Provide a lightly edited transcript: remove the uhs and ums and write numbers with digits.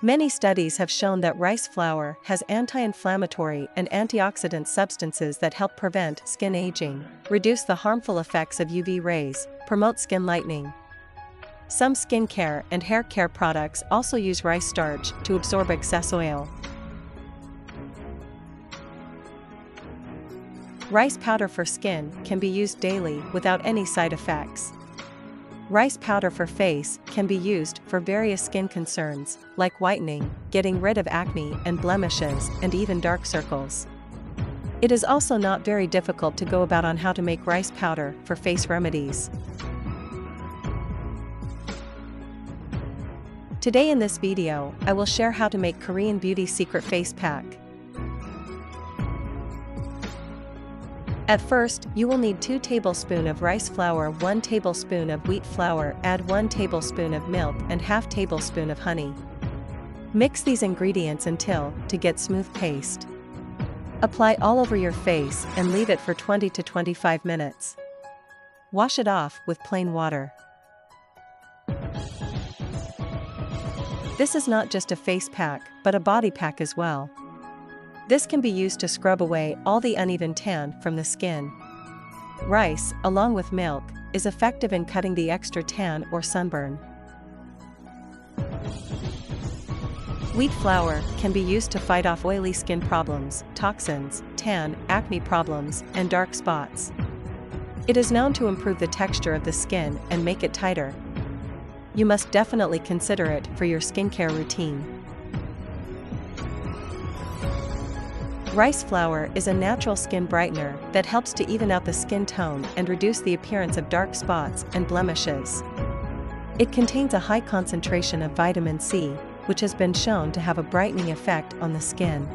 Many studies have shown that rice flour has anti-inflammatory and antioxidant substances that help prevent skin aging, reduce the harmful effects of UV rays, promote skin lightening. Some skincare and hair care products also use rice starch to absorb excess oil. Rice powder for skin can be used daily without any side effects. Rice powder for face can be used for various skin concerns, like whitening, getting rid of acne and blemishes, and even dark circles. It is also not very difficult to go about on how to make rice powder for face remedies. Today in this video, I will share how to make Korean Beauty Secret Face Pack. At first, you will need 2 tablespoons of rice flour, 1 tablespoon of wheat flour, add 1 tablespoon of milk and ½ tablespoon of honey. Mix these ingredients until to get smooth paste. Apply all over your face and leave it for 20 to 25 minutes. Wash it off with plain water. This is not just a face pack, but a body pack as well. This can be used to scrub away all the uneven tan from the skin. Rice, along with milk, is effective in cutting the extra tan or sunburn. Wheat flour can be used to fight off oily skin problems, toxins, tan, acne problems, and dark spots. It is known to improve the texture of the skin and make it tighter. You must definitely consider it for your skincare routine. Rice flour is a natural skin brightener that helps to even out the skin tone and reduce the appearance of dark spots and blemishes. It contains a high concentration of vitamin C, which has been shown to have a brightening effect on the skin.